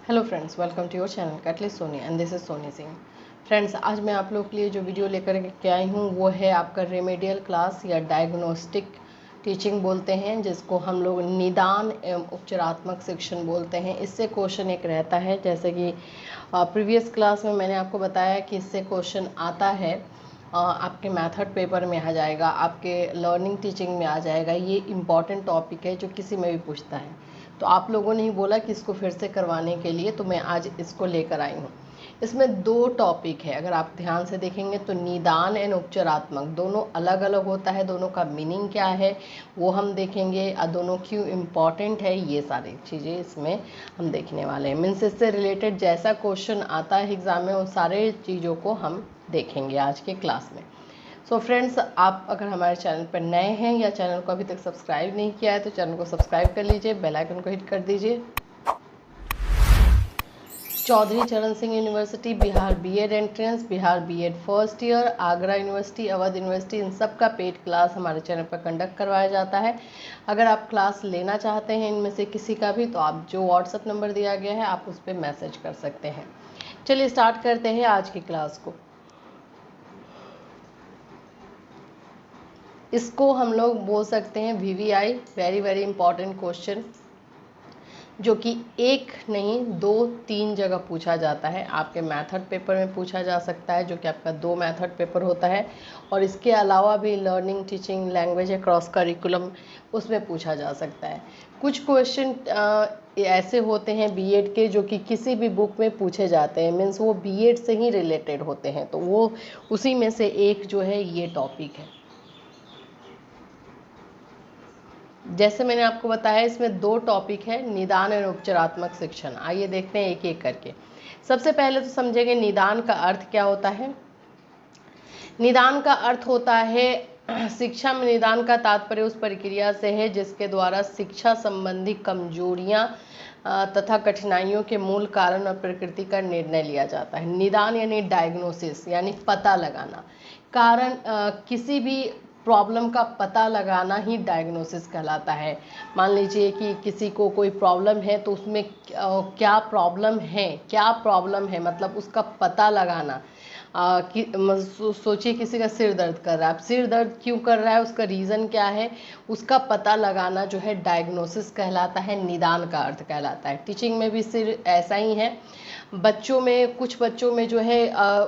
Hello friends, welcome to your channel catalyst Soni and this is Soni Singh. Friends, आज मैं आप लोग के लिए जो वीडियो लेकर के आई हूँ वो है आपका रेमेडियल क्लास या डायग्नोस्टिक टीचिंग बोलते हैं, जिसको हम लोग निदान एवं उपचारात्मक शिक्षण बोलते हैं। इससे क्वेश्चन एक रहता है, जैसे कि प्रीवियस क्लास में मैंने आपको बताया कि इससे क्वेश्चन आता है, आपके मेथड पेपर में आ जाएगा, आपके लर्निंग टीचिंग में आ जाएगा। ये इम्पॉर्टेंट टॉपिक है जो किसी में भी पूछता है। तो आप लोगों ने ही बोला कि इसको फिर से करवाने के लिए, तो मैं आज इसको लेकर आई हूँ। इसमें दो टॉपिक है, अगर आप ध्यान से देखेंगे तो निदान एंड उपचारात्मक दोनों अलग अलग होता है। दोनों का मीनिंग क्या है वो हम देखेंगे, और दोनों क्यों इम्पॉर्टेंट है, ये सारी चीज़ें इसमें हम देखने वाले हैं। मीन्स इससे रिलेटेड जैसा क्वेश्चन आता है एग्ज़ाम में, उन सारे चीज़ों को हम देखेंगे आज के क्लास में। सो फ्रेंड्स, आप अगर हमारे चैनल पर नए हैं या चैनल को अभी तक सब्सक्राइब नहीं किया है तो चैनल को सब्सक्राइब कर लीजिए, बेल आइकन को हिट कर दीजिए। Chaudhary Charan Singh university, Bihar BEd entrance, Bihar BEd first year, Agra university, Awadh university, इन सब का पेड क्लास हमारे चैनल पर कंडक्ट करवाया जाता है। अगर आप क्लास लेना चाहते हैं इनमें से किसी का भी, तो आप जो व्हाट्सएप नंबर दिया गया है आप उस पर मैसेज कर सकते हैं। चलिए स्टार्ट करते हैं आज की क्लास को। इसको हम लोग बोल सकते हैं VVI, very very important question, जो कि एक नहीं 2-3 जगह पूछा जाता है। आपके मेथड पेपर में पूछा जा सकता है, जो कि आपका 2 मेथड पेपर होता है, और इसके अलावा भी learning teaching language cross curriculum, उसमें पूछा जा सकता है। कुछ क्वेश्चन ऐसे होते हैं बीएड के जो कि किसी भी बुक में पूछे जाते हैं, मीन्स वो बीएड से ही रिलेटेड होते हैं, तो वो उसी में से एक जो है ये टॉपिक है। जैसे मैंने आपको बताया, इसमें 2 टॉपिक है, निदान और उपचारात्मक शिक्षण। आइए देखते हैं एक एक करके। सबसे पहले तो समझेंगे निदान का अर्थ क्या होता है। निदान का अर्थ होता है शिक्षा में निदान का तात्पर्य उस प्रक्रिया से है जिसके द्वारा शिक्षा संबंधी कमजोरियां तथा कठिनाइयों के मूल कारण और प्रकृति का निर्णय लिया जाता है। निदान यानी डायग्नोसिस, यानी पता लगाना, कारण किसी भी प्रॉब्लम का पता लगाना ही डायग्नोसिस कहलाता है। मान लीजिए कि किसी को कोई प्रॉब्लम है, तो उसमें क्या प्रॉब्लम है मतलब उसका पता लगाना। सोचिए किसी का सिर दर्द कर रहा है, अब सिर दर्द क्यों कर रहा है, उसका रीज़न क्या है, उसका पता लगाना जो है डायग्नोसिस कहलाता है, निदान का अर्थ कहलाता है। टीचिंग में भी सिर्फ ऐसा ही है। बच्चों में, कुछ बच्चों में जो है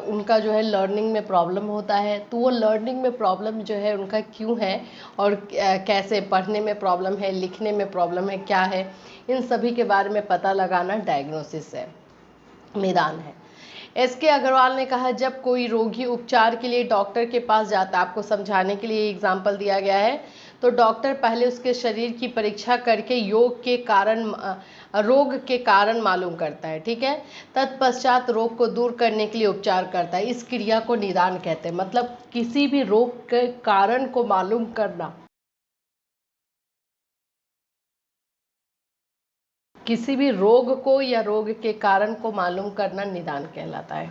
उनका जो है लर्निंग में प्रॉब्लम होता है, तो वो लर्निंग में प्रॉब्लम जो है उनका क्यों है, और कैसे पढ़ने में प्रॉब्लम है, लिखने में प्रॉब्लम है, क्या है, इन सभी के बारे में पता लगाना डायग्नोसिस है, निदान है। SK अग्रवाल ने कहा, जब कोई रोगी उपचार के लिए डॉक्टर के पास जाता है, आपको समझाने के लिए एग्जाम्पल दिया गया है, तो डॉक्टर पहले उसके शरीर की परीक्षा करके रोग के कारण मालूम करता है, ठीक है। तत्पश्चात रोग को दूर करने के लिए उपचार करता है। इस क्रिया को निदान कहते हैं। मतलब किसी भी रोग के कारण को मालूम करना, किसी भी रोग को या रोग के कारण को मालूम करना निदान कहलाता है।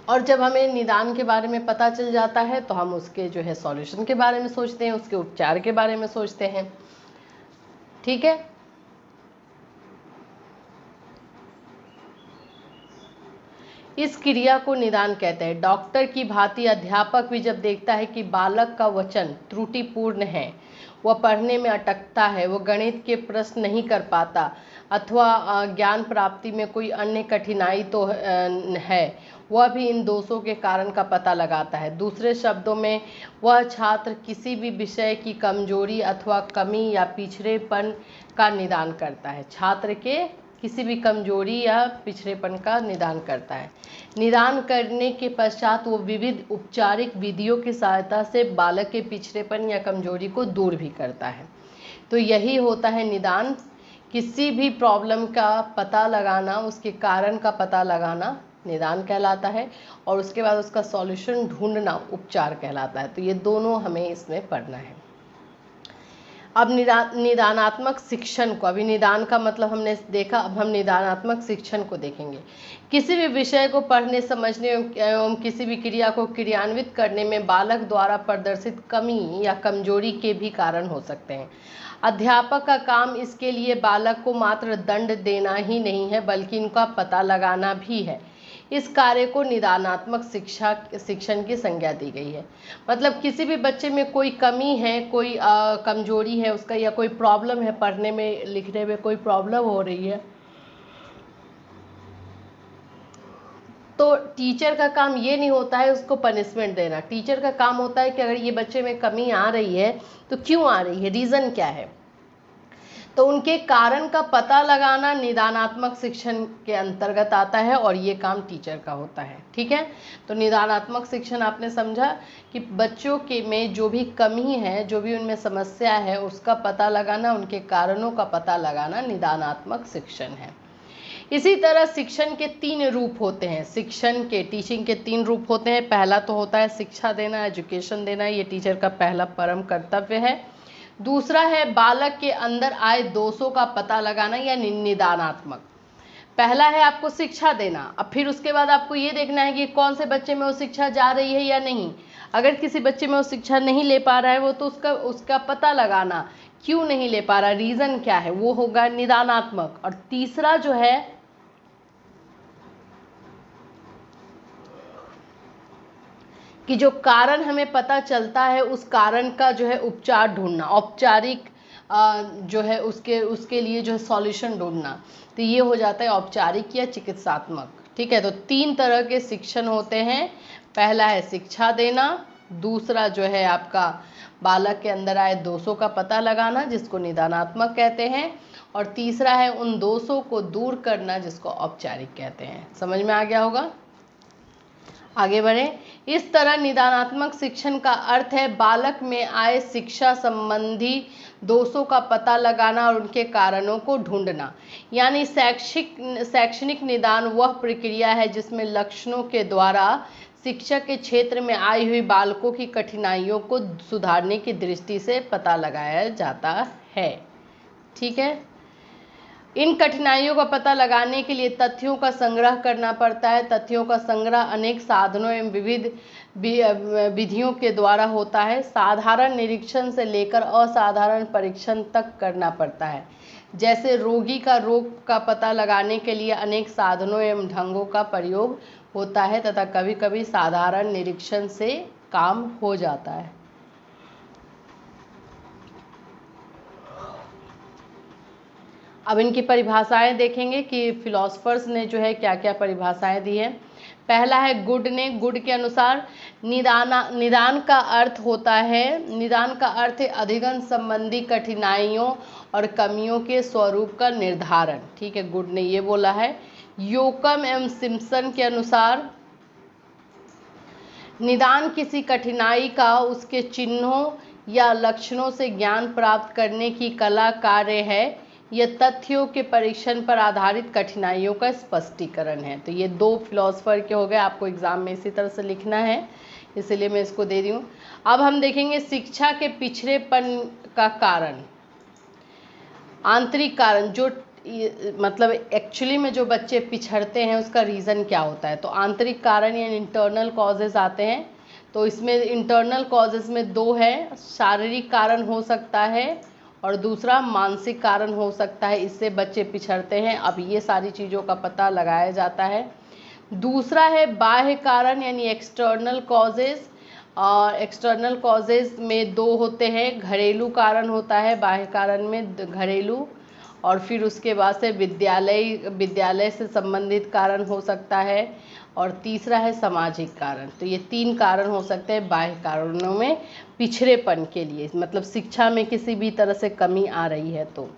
और जब हमें निदान के बारे में पता चल जाता है तो हम उसके जो है सॉल्यूशन के बारे में सोचते हैं, उसके उपचार के बारे में सोचते हैं, ठीक है। इस क्रिया को निदान कहते हैं। डॉक्टर की भांति अध्यापक भी जब देखता है कि बालक का वचन त्रुटिपूर्ण है, वह पढ़ने में अटकता है, वह गणित के प्रश्न नहीं कर पाता, अथवा ज्ञान प्राप्ति में कोई अन्य कठिनाई तो है, वह भी इन दोषों के कारण का पता लगाता है। दूसरे शब्दों में, वह छात्र किसी भी विषय की कमजोरी अथवा कमी या पिछड़ेपन का निदान करता है। छात्र के किसी भी कमजोरी या पिछड़ेपन का निदान करता है। निदान करने के पश्चात वो विविध उपचारिक विधियों की सहायता से बालक के पिछड़ेपन या कमजोरी को दूर भी करता है। तो यही होता है निदान, किसी भी प्रॉब्लम का पता लगाना, उसके कारण का पता लगाना निदान कहलाता है, और उसके बाद उसका सॉल्यूशन ढूंढना उपचार कहलाता है। तो ये दोनों हमें इसमें पढ़ना है। अब निदानात्मक शिक्षण को, अभी निदान का मतलब हमने देखा, अब हम निदानात्मक शिक्षण को देखेंगे। किसी भी विषय को पढ़ने, समझने एवं किसी भी क्रिया को क्रियान्वित करने में बालक द्वारा प्रदर्शित कमी या कमजोरी के भी कारण हो सकते हैं। अध्यापक का काम इसके लिए बालक को मात्र दंड देना ही नहीं है बल्कि इनका पता लगाना भी है। इस कार्य को निदानात्मक शिक्षण की संज्ञा दी गई है। मतलब किसी भी बच्चे में कोई कमी है, कोई कमजोरी है उसका, या कोई प्रॉब्लम है, पढ़ने में लिखने में कोई प्रॉब्लम हो रही है, तो टीचर का काम ये नहीं होता है उसको पनिशमेंट देना। टीचर का काम होता है कि अगर ये बच्चे में कमी आ रही है तो क्यों आ रही है, रीज़न क्या है, तो उनके कारण का पता लगाना निदानात्मक शिक्षण के अंतर्गत आता है और ये काम टीचर का होता है। ठीक है, तो निदानात्मक शिक्षण आपने समझा कि बच्चों के में जो भी कमी है, जो भी उनमें समस्या है, उसका पता लगाना, उनके कारणों का पता लगाना निदानात्मक शिक्षण है। इसी तरह शिक्षण के 3 रूप होते हैं। शिक्षण के, टीचिंग के 3 रूप होते हैं। पहला तो होता है शिक्षा देना, एजुकेशन देना, ये टीचर का पहला परम कर्तव्य है। दूसरा है बालक के अंदर आए दोषों का पता लगाना या निदानात्मक। पहला है आपको शिक्षा देना, अब फिर उसके बाद आपको ये देखना है कि कौन से बच्चे में वो शिक्षा जा रही है या नहीं। अगर किसी बच्चे में वो शिक्षा नहीं ले पा रहा है वो, तो उसका पता लगाना, क्यों नहीं ले पा रहा, रीज़न क्या है, वो होगा निदानात्मक। और तीसरा जो है कि जो कारण हमें पता चलता है उस कारण का जो है उपचार ढूंढना, औपचारिक जो है उसके लिए जो है सॉल्यूशन ढूंढना, तो ये हो जाता है औपचारिक या चिकित्सात्मक। ठीक है, तो 3 तरह के शिक्षण होते हैं। पहला है शिक्षा देना, दूसरा जो है आपका बालक के अंदर आए दोषों का पता लगाना जिसको निदानात्मक कहते हैं, और तीसरा है उन दोषों को दूर करना जिसको औपचारिक कहते हैं। समझ में आ गया होगा, आगे बढ़ें। इस तरह निदानात्मक शिक्षण का अर्थ है बालक में आए शिक्षा संबंधी दोषों का पता लगाना और उनके कारणों को ढूंढना। यानी शैक्षणिक निदान वह प्रक्रिया है जिसमें लक्षणों के द्वारा शिक्षा के क्षेत्र में आई हुई बालकों की कठिनाइयों को सुधारने की दृष्टि से पता लगाया जाता है। ठीक है, इन कठिनाइयों का पता लगाने के लिए तथ्यों का संग्रह करना पड़ता है। तथ्यों का संग्रह अनेक साधनों एवं विविध विधियों के द्वारा होता है। साधारण निरीक्षण से लेकर असाधारण परीक्षण तक करना पड़ता है। जैसे रोगी का रोग का पता लगाने के लिए अनेक साधनों एवं ढंगों का प्रयोग होता है तथा कभी कभी साधारण निरीक्षण से काम हो जाता है। अब इनकी परिभाषाएं देखेंगे कि फिलोसफर्स ने जो है क्या क्या परिभाषाएं दी है। पहला है गुड ने, गुड के अनुसार निदान का अर्थ होता है, निदान का अर्थ है अधिगम संबंधी कठिनाइयों और कमियों के स्वरूप का निर्धारण। ठीक है, गुड ने ये बोला है। योकम एवं सिम्पसन के अनुसार निदान किसी कठिनाई का उसके चिन्हों या लक्षणों से ज्ञान प्राप्त करने की कला कार्य है। यह तथ्यों के परीक्षण पर आधारित कठिनाइयों का स्पष्टीकरण है। तो ये 2 फिलोसफर के हो गए, आपको एग्जाम में इसी तरह से लिखना है, इसलिए मैं इसको दे दी हूँ। अब हम देखेंगे शिक्षा के पिछड़ेपन का कारण, आंतरिक कारण, जो मतलब एक्चुअली में जो बच्चे पिछड़ते हैं उसका रीज़न क्या होता है। तो आंतरिक कारण या इंटरनल कॉजेज आते हैं। तो इसमें इंटरनल कॉजेज में 2 है, शारीरिक कारण हो सकता है और दूसरा मानसिक कारण हो सकता है, इससे बच्चे पिछड़ते हैं। अब ये सारी चीज़ों का पता लगाया जाता है। दूसरा है बाह्य कारण यानी एक्सटर्नल कॉजेज, और एक्सटर्नल कॉजेज में 2 होते हैं, घरेलू कारण होता है, बाह्य कारण में घरेलू, और फिर उसके बाद से विद्यालय से संबंधित कारण हो सकता है, और तीसरा है सामाजिक कारण। तो ये 3 कारण हो सकते हैं बाह्य कारणों में पिछड़ेपन के लिए, मतलब शिक्षा में किसी भी तरह से कमी आ रही है। तो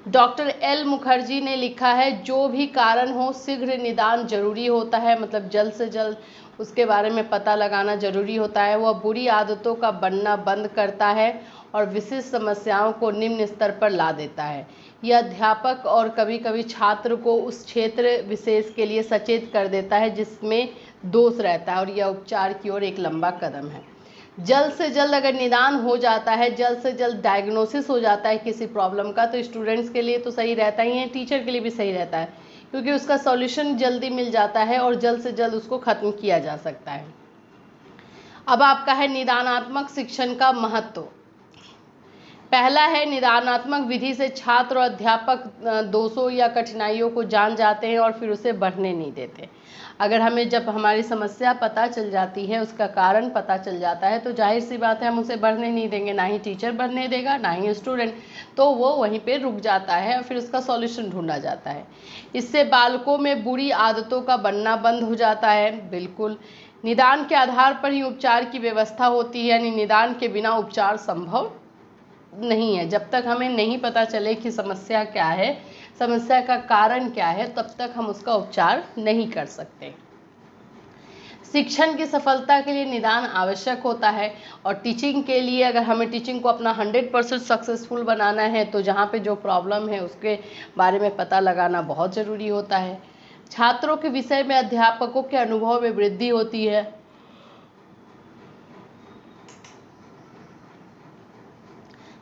डॉक्टर एल मुखर्जी ने लिखा है, जो भी कारण हो शीघ्र निदान जरूरी होता है, मतलब जल्द से जल्द उसके बारे में पता लगाना जरूरी होता है। वह बुरी आदतों का बनना बंद करता है और विशिष्ट समस्याओं को निम्न स्तर पर ला देता है। यह अध्यापक और कभी कभी छात्र को उस क्षेत्र विशेष के लिए सचेत कर देता है जिसमें दोष रहता है, और यह उपचार की ओर एक लंबा कदम है। जल्द से जल्द अगर निदान हो जाता है, जल्द से जल्द डायग्नोसिस हो जाता है किसी प्रॉब्लम का, तो स्टूडेंट्स के लिए तो सही रहता ही है, टीचर के लिए भी सही रहता है, क्योंकि उसका सॉल्यूशन जल्दी मिल जाता है और जल्द से जल्द उसको ख़त्म किया जा सकता है। अब आपका है निदानात्मक शिक्षण का महत्व। पहला है निदानात्मक विधि से छात्र और अध्यापक दोषों या कठिनाइयों को जान जाते हैं और फिर उसे बढ़ने नहीं देते। अगर हमें जब हमारी समस्या पता चल जाती है, उसका कारण पता चल जाता है, तो जाहिर सी बात है हम उसे बढ़ने नहीं देंगे, ना ही टीचर बढ़ने देगा ना ही स्टूडेंट, तो वो वहीं पे रुक जाता है और फिर उसका सॉल्यूशन ढूंढा जाता है। इससे बालकों में बुरी आदतों का बनना बंद हो जाता है। बिल्कुल, निदान के आधार पर ही उपचार की व्यवस्था होती है, यानी निदान के बिना उपचार संभव नहीं है। जब तक हमें नहीं पता चले कि समस्या क्या है, समस्या का कारण क्या है, तब तक हम उसका उपचार नहीं कर सकते। शिक्षण की सफलता के लिए निदान आवश्यक होता है और टीचिंग के लिए अगर हमें टीचिंग को अपना 100% सक्सेसफुल बनाना है तो जहाँ पे जो प्रॉब्लम है उसके बारे में पता लगाना बहुत ज़रूरी होता है। छात्रों के विषय में अध्यापकों के अनुभव में वृद्धि होती है।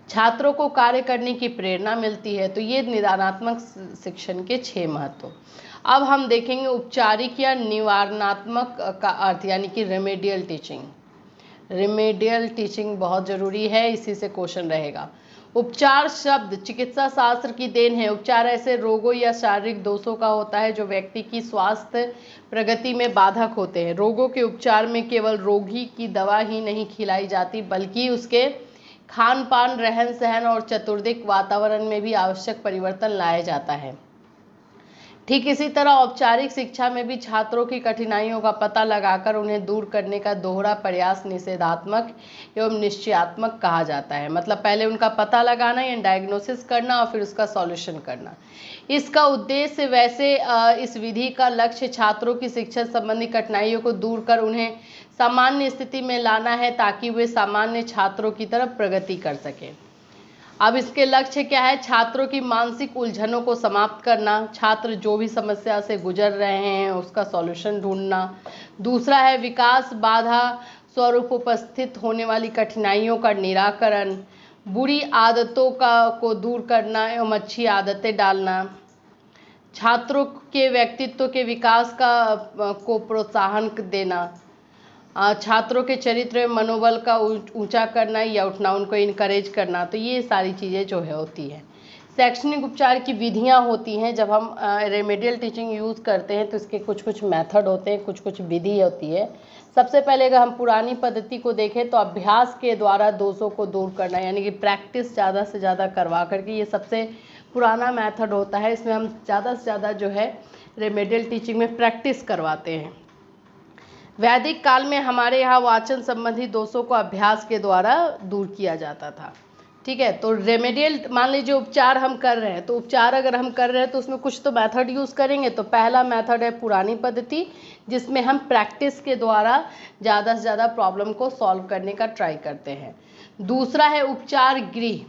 छात्रों को कार्य करने की प्रेरणा मिलती है। तो ये निदानात्मक शिक्षण के 6 महत्व। अब हम देखेंगे उपचारिक या निवारणात्मक का अर्थ, यानी कि रेमेडियल टीचिंग। रेमेडियल टीचिंग बहुत ज़रूरी है, इसी से क्वेश्चन रहेगा। उपचार शब्द चिकित्सा शास्त्र की देन है। उपचार ऐसे रोगों या शारीरिक दोषों का होता है जो व्यक्ति की स्वास्थ्य प्रगति में बाधक होते हैं। रोगों के उपचार में केवल रोगी की दवा ही नहीं खिलाई जाती, बल्कि उसके खान पान, रहन सहन और चतुर्दिक वातावरण में भी आवश्यक परिवर्तन लाया जाता है। ठीक इसी तरह औपचारिक शिक्षा में भी छात्रों की कठिनाइयों का पता लगाकर उन्हें दूर करने का दोहरा प्रयास निषेधात्मक एवं निश्चयात्मक कहा जाता है। मतलब पहले उनका पता लगाना या डायग्नोसिस करना और फिर उसका सॉल्यूशन करना। इसका उद्देश्य वैसे इस विधि का लक्ष्य छात्रों की शिक्षा संबंधी कठिनाइयों को दूर कर उन्हें सामान्य स्थिति में लाना है, ताकि वे सामान्य छात्रों की तरफ प्रगति कर सकें। अब इसके लक्ष्य क्या है? छात्रों की मानसिक उलझनों को समाप्त करना, छात्र जो भी समस्या से गुजर रहे हैं उसका सॉल्यूशन ढूंढना। दूसरा है विकास बाधा स्वरूप उपस्थित होने वाली कठिनाइयों का निराकरण, बुरी आदतों को दूर करना एवं अच्छी आदतें डालना, छात्रों के व्यक्तित्व के विकास को प्रोत्साहन देना, छात्रों के चरित्र मनोबल का ऊंचा करना या उठना, उनको इनकरेज करना। तो ये सारी चीज़ें जो है होती है। शैक्षणिक उपचार की विधियां होती हैं। जब हम रेमेडियल टीचिंग यूज़ करते हैं तो इसके कुछ कुछ मेथड होते हैं, कुछ कुछ विधि होती है। सबसे पहले अगर हम पुरानी पद्धति को देखें तो अभ्यास के द्वारा दोषों को दूर करना, यानी कि प्रैक्टिस ज़्यादा से ज़्यादा करवा करके, ये सबसे पुराना मेथड होता है। इसमें हम ज़्यादा से ज़्यादा जो है रेमेडियल टीचिंग में प्रैक्टिस करवाते हैं। वैदिक काल में हमारे यहाँ वाचन संबंधी दोषों को अभ्यास के द्वारा दूर किया जाता था। ठीक है, तो रेमेडियल मान लीजिए उपचार हम कर रहे हैं, तो उपचार अगर हम कर रहे हैं तो उसमें कुछ तो मेथड यूज़ करेंगे। तो पहला मेथड है पुरानी पद्धति, जिसमें हम प्रैक्टिस के द्वारा ज़्यादा से ज़्यादा प्रॉब्लम को सॉल्व करने का ट्राई करते हैं। दूसरा है उपचार गृह,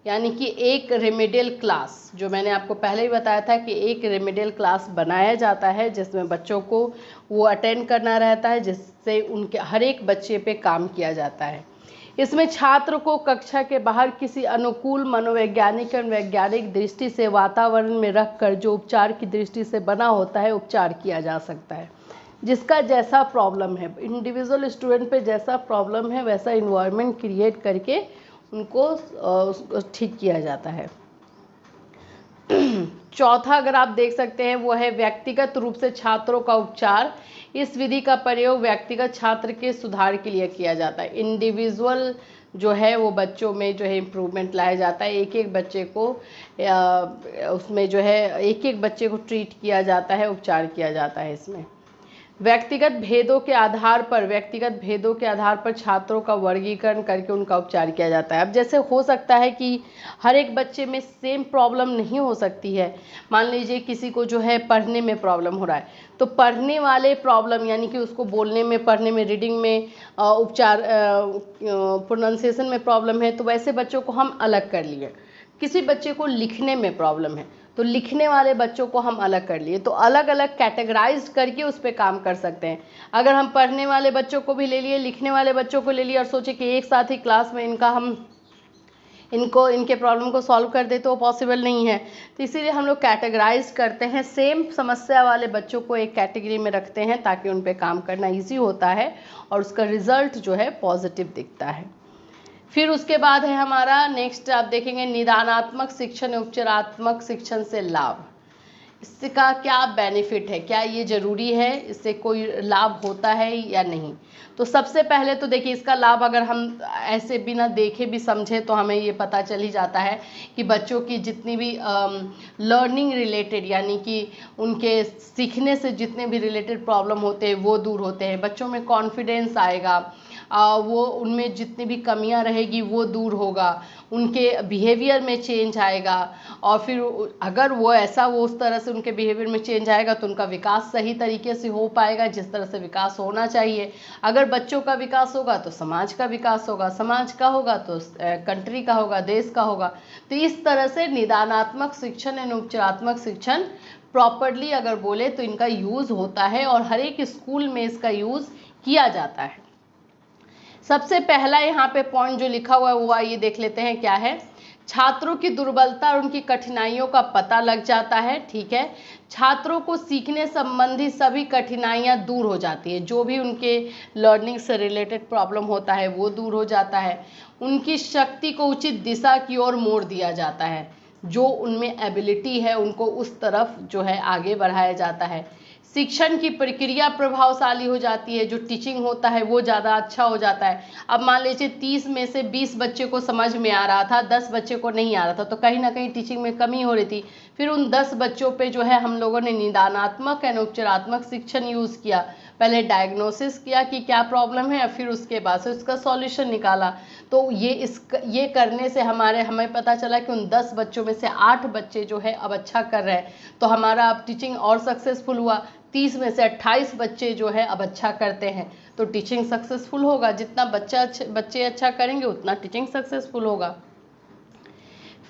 यानी कि एक रेमेडियल क्लास, जो मैंने आपको पहले ही बताया था कि एक रेमेडियल क्लास बनाया जाता है जिसमें बच्चों को वो अटेंड करना रहता है, जिससे उनके हर एक बच्चे पे काम किया जाता है। इसमें छात्र को कक्षा के बाहर किसी अनुकूल मनोवैज्ञानिक और वैज्ञानिक दृष्टि से वातावरण में रखकर जो उपचार की दृष्टि से बना होता है उपचार किया जा सकता है। जिसका जैसा प्रॉब्लम है, इंडिविजुअल स्टूडेंट पे जैसा प्रॉब्लम है वैसा इन्वायरमेंट क्रिएट करके उनको ठीक किया जाता है। चौथा अगर आप देख सकते हैं वो है व्यक्तिगत रूप से छात्रों का उपचार। इस विधि का प्रयोग व्यक्तिगत छात्र के सुधार के लिए किया जाता है। इंडिविजुअल जो है वो बच्चों में जो है इम्प्रूवमेंट लाया जाता है। एक एक बच्चे को उसमें जो है एक एक बच्चे को ट्रीट किया जाता है, उपचार किया जाता है। इसमें व्यक्तिगत भेदों के आधार पर छात्रों का वर्गीकरण करके उनका उपचार किया जाता है। अब जैसे हो सकता है कि हर एक बच्चे में सेम प्रॉब्लम नहीं हो सकती है। मान लीजिए किसी को जो है पढ़ने में प्रॉब्लम हो रहा है, तो पढ़ने वाले प्रॉब्लम यानी कि उसको बोलने में, पढ़ने में, रीडिंग में उपचार, प्रोनाउंसिएशन में प्रॉब्लम है, तो वैसे बच्चों को हम अलग कर लिए। किसी बच्चे को लिखने में प्रॉब्लम है तो लिखने वाले बच्चों को हम अलग कर लिए, तो अलग अलग कैटेगराइज करके उस पर काम कर सकते हैं। अगर हम पढ़ने वाले बच्चों को भी ले लिए, लिखने वाले बच्चों को ले लिए और सोचे कि एक साथ ही क्लास में इनके प्रॉब्लम को सॉल्व कर दे, तो वो पॉसिबल नहीं है। तो इसीलिए हम लोग कैटेगराइज करते हैं, सेम समस्या वाले बच्चों को एक कैटेगरी में रखते हैं ताकि उन पे काम करना ईजी होता है और उसका रिजल्ट जो है पॉजिटिव दिखता है। फिर उसके बाद है हमारा नेक्स्ट, आप देखेंगे निदानात्मक शिक्षण उपचारात्मक शिक्षण से लाभ। इसका क्या बेनिफिट है, क्या ये जरूरी है, इससे कोई लाभ होता है या नहीं। तो सबसे पहले तो देखिए इसका लाभ अगर हम ऐसे बिना देखे भी समझे तो हमें ये पता चल ही जाता है कि बच्चों की जितनी भी लर्निंग रिलेटेड यानी कि उनके सीखने से जितने भी रिलेटेड प्रॉब्लम होते हैं वो दूर होते हैं, बच्चों में कॉन्फिडेंस आएगा, वो उनमें जितनी भी कमियां रहेगी वो दूर होगा, उनके बिहेवियर में चेंज आएगा, और फिर अगर वो ऐसा वो उस तरह से उनके बिहेवियर में चेंज आएगा तो उनका विकास सही तरीके से हो पाएगा जिस तरह से विकास होना चाहिए। अगर बच्चों का विकास होगा तो समाज का विकास होगा, समाज का होगा तो कंट्री का होगा, देश का होगा। तो इस तरह से निदानात्मक शिक्षण एवं उपचारात्मक शिक्षण प्रॉपरली अगर बोले तो इनका यूज़ होता है और हर एक स्कूल में इसका यूज़ किया जाता है। सबसे पहला यहाँ पे पॉइंट जो लिखा हुआ है वो आइए देख लेते हैं क्या है। छात्रों की दुर्बलता और उनकी कठिनाइयों का पता लग जाता है, ठीक है। छात्रों को सीखने संबंधी सभी कठिनाइयाँ दूर हो जाती है, जो भी उनके लर्निंग से रिलेटेड प्रॉब्लम होता है वो दूर हो जाता है। उनकी शक्ति को उचित दिशा की ओर मोड़ दिया जाता है, जो उनमें एबिलिटी है उनको उस तरफ जो है आगे बढ़ाया जाता है। शिक्षण की प्रक्रिया प्रभावशाली हो जाती है, जो टीचिंग होता है वो ज़्यादा अच्छा हो जाता है। अब मान लीजिए 30 में से 20 बच्चे को समझ में आ रहा था, 10 बच्चे को नहीं आ रहा था, तो कहीं ना कहीं टीचिंग में कमी हो रही थी। फिर उन 10 बच्चों पे जो है हम लोगों ने निदानात्मक एवं उपचारात्मक शिक्षण यूज़ किया। पहले डायग्नोसिस किया कि क्या प्रॉब्लम है, फिर उसके बाद से उसका सॉल्यूशन निकाला। तो ये करने से हमें पता चला कि उन 10 बच्चों में से 8 बच्चे जो है अब अच्छा कर रहे हैं, तो हमारा अब टीचिंग और सक्सेसफुल हुआ। 30 में से 28 बच्चे जो है अब अच्छा करते हैं, तो टीचिंग सक्सेसफुल होगा। जितना बच्चे अच्छा करेंगे उतना टीचिंग सक्सेसफुल होगा।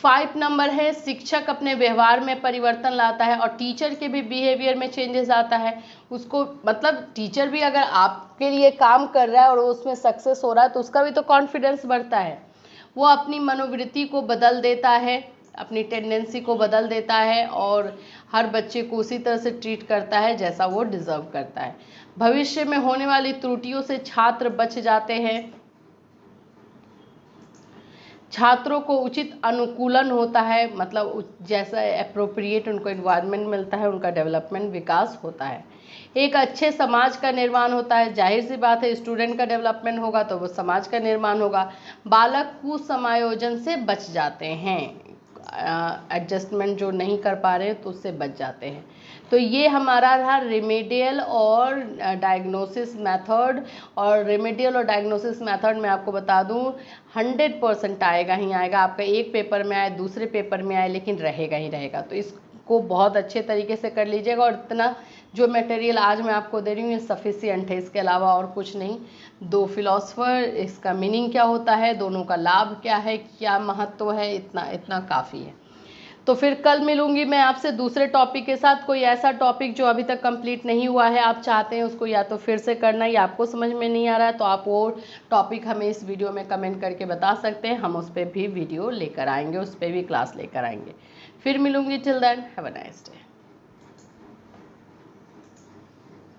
5 नंबर है शिक्षक अपने व्यवहार में परिवर्तन लाता है और टीचर के भी बिहेवियर में चेंजेस आता है। उसको मतलब टीचर भी अगर आपके लिए काम कर रहा है और उसमें सक्सेस हो रहा है तो उसका भी तो कॉन्फिडेंस बढ़ता है। वो अपनी मनोवृत्ति को बदल देता है, अपनी टेंडेंसी को बदल देता है और हर बच्चे को उसी तरह से ट्रीट करता है जैसा वो डिज़र्व करता है। भविष्य में होने वाली त्रुटियों से छात्र बच जाते हैं। छात्रों को उचित अनुकूलन होता है, मतलब जैसा एप्रोप्रिएट उनको एनवायरनमेंट मिलता है उनका डेवलपमेंट विकास होता है। एक अच्छे समाज का निर्माण होता है। जाहिर सी बात है स्टूडेंट का डेवलपमेंट होगा तो वो समाज का निर्माण होगा। बालक कुसमायोजन से बच जाते हैं, एडजस्टमेंट जो नहीं कर पा रहे तो उससे बच जाते हैं। तो ये हमारा रहा रेमेडियल और डायग्नोसिस मेथड। और रेमेडियल और डायग्नोसिस मेथड में आपको बता दूं 100% आएगा ही आएगा। आपका एक पेपर में आए दूसरे पेपर में आए लेकिन रहेगा ही रहेगा। तो इसको बहुत अच्छे तरीके से कर लीजिएगा। और इतना जो मटेरियल आज मैं आपको दे रही हूँ ये सफिशिएंट है, इसके अलावा और कुछ नहीं। 2 फिलोसफर, इसका मीनिंग क्या होता है, दोनों का लाभ क्या है, क्या महत्व है, इतना काफ़ी है। तो फिर कल मिलूंगी मैं आपसे दूसरे टॉपिक के साथ। कोई ऐसा टॉपिक जो अभी तक कंप्लीट नहीं हुआ है, आप चाहते हैं उसको या तो फिर से करना या आपको समझ में नहीं आ रहा है तो आप वो टॉपिक हमें इस वीडियो में कमेंट करके बता सकते हैं। हम उस पर भी वीडियो लेकर आएंगे, उस पर भी क्लास लेकर आएंगे। फिर मिलूंगी। Till then have a nice day.